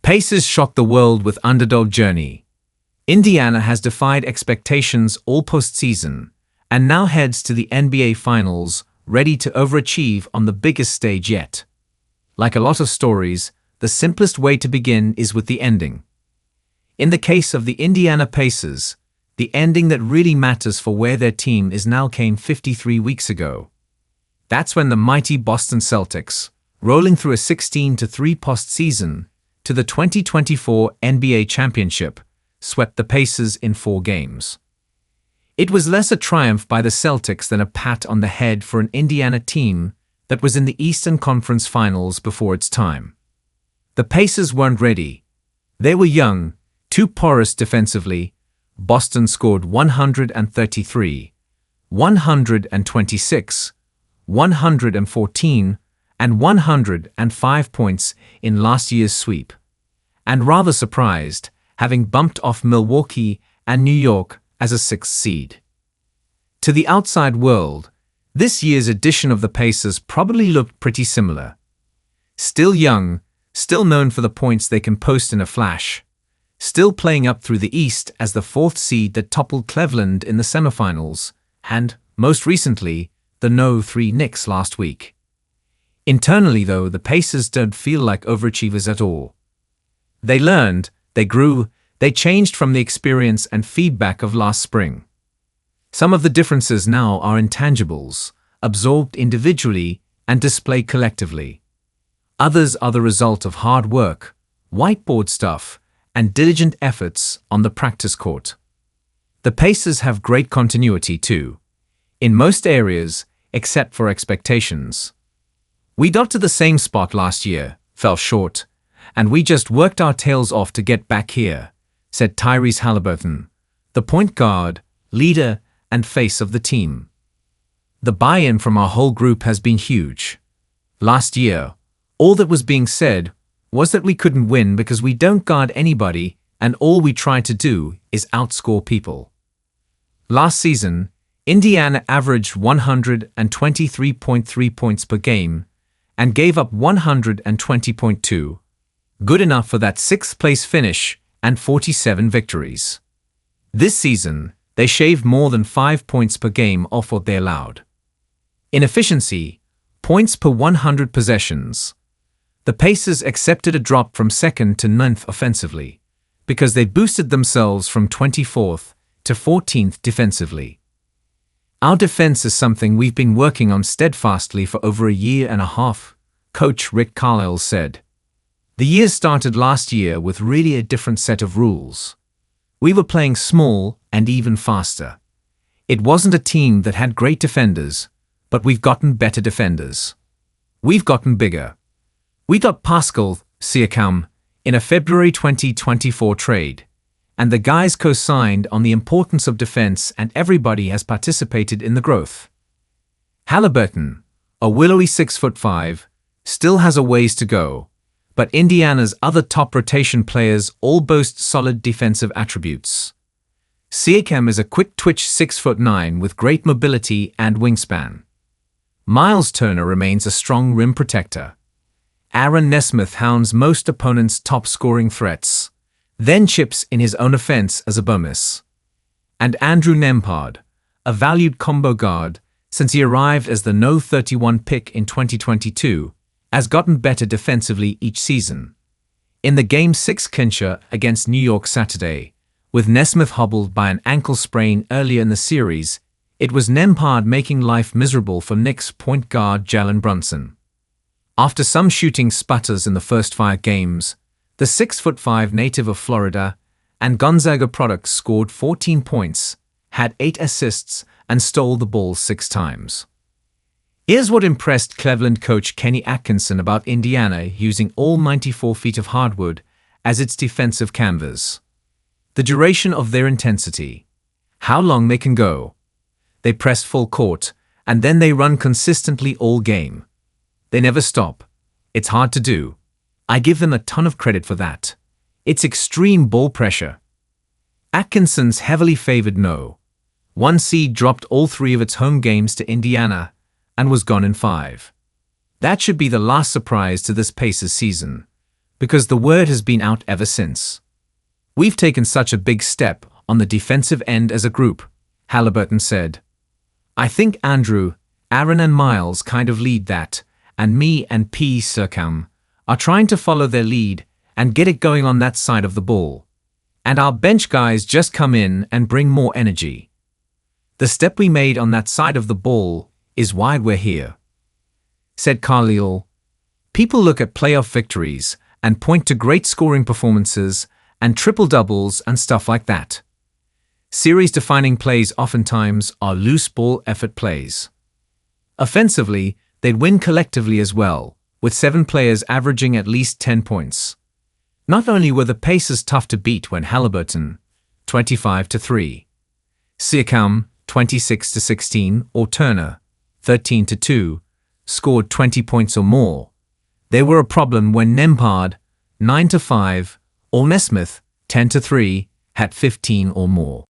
Pacers shocked the world with underdog journey. Indiana has defied expectations all postseason and now heads to the NBA Finals, ready to overachieve on the biggest stage yet. Like a lot of stories, the simplest way to begin is with the ending. In the case of the Indiana Pacers, the ending that really matters for where their team is now came 53 weeks ago. That's when the mighty Boston Celtics, rolling through a 16-3 postseason to the 2024 NBA Championship, swept the Pacers in 4 games. It was less a triumph by the Celtics than a pat on the head for an Indiana team that was in the Eastern Conference Finals before its time. The Pacers weren't ready. They were young, too porous defensively. Boston scored 133, 126, 114, and 105 points in last year's sweep, and rather surprised, having bumped off Milwaukee and New York as a 6th seed. To the outside world, this year's edition of the Pacers probably looked pretty similar. Still young, still known for the points they can post in a flash, still playing up through the East as the 4th seed that toppled Cleveland in the semifinals, and, most recently, the No-3 Knicks last week. Internally, though, the Pacers don't feel like overachievers at all. They learned, they grew, they changed from the experience and feedback of last spring. Some of the differences now are intangibles, absorbed individually and displayed collectively. Others are the result of hard work, whiteboard stuff, and diligent efforts on the practice court. The Pacers have great continuity too, in most areas except for expectations. We got to the same spot last year, fell short, and we just worked our tails off to get back here, said Tyrese Haliburton, the point guard, leader, and face of the team. The buy-in from our whole group has been huge. Last year, all that was being said was that we couldn't win because we don't guard anybody and all we try to do is outscore people. Last season, Indiana averaged 123.3 points per game and gave up 120.2, good enough for that 6th-place finish and 47 victories. This season, they shaved more than 5 points per game off what they allowed. In efficiency, points per 100 possessions, the Pacers accepted a drop from 2nd to 9th offensively because they boosted themselves from 24th to 14th defensively. Our defense is something we've been working on steadfastly for over a year and a half, Coach Rick Carlisle said. The year started last year with really a different set of rules. We were playing small and even faster. It wasn't a team that had great defenders, but we've gotten better defenders. We've gotten bigger. We got Pascal Siakam in a February 2024 trade, and the guys co-signed on the importance of defense and everybody has participated in the growth. Haliburton, a willowy 6'5", still has a ways to go, but Indiana's other top rotation players all boast solid defensive attributes. Siakam is a quick-twitch 6'9" with great mobility and wingspan. Miles Turner remains a strong rim protector. Aaron Nesmith hounds most opponents' top-scoring threats, then chips in his own offense as a bonus. And Andrew Nembhard, a valued combo guard since he arrived as the No-31 pick in 2022, has gotten better defensively each season. In the Game 6 clincher against New York Saturday, with Nesmith hobbled by an ankle sprain earlier in the series, it was Nembhard making life miserable for Knicks point guard Jalen Brunson. After some shooting sputters in the first 5 games, the 6'5" native of Florida and Gonzaga product scored 14 points, had 8 assists, and stole the ball 6 times. Here's what impressed Cleveland coach Kenny Atkinson about Indiana using all 94 feet of hardwood as its defensive canvas. The duration of their intensity. How long they can go. They press full court, and then they run consistently all game. They never stop. It's hard to do. I give them a ton of credit for that. It's extreme ball pressure. Atkinson's heavily favored No.1 seed dropped all 3 of its home games to Indiana and was gone in 5. That should be the last surprise to this Pacers season, because the word has been out ever since. We've taken such a big step on the defensive end as a group, Halliburton said. I think Andrew, Aaron and Miles kind of lead that, and me and P. Sircam are trying to follow their lead and get it going on that side of the ball. And our bench guys just come in and bring more energy. The step we made on that side of the ball is why we're here, said Khalil. People look at playoff victories and point to great scoring performances and triple-doubles and stuff like that. Series-defining plays oftentimes are loose ball effort plays. Offensively, they'd win collectively as well, with 7 players averaging at least 10 points. Not only were the Pacers tough to beat when Halliburton, 25-3, Siakam, 26-16, or Turner, 13-2, scored 20 points or more, they were a problem when Nembhard, 9-5, or Nesmith, 10-3, had 15 or more.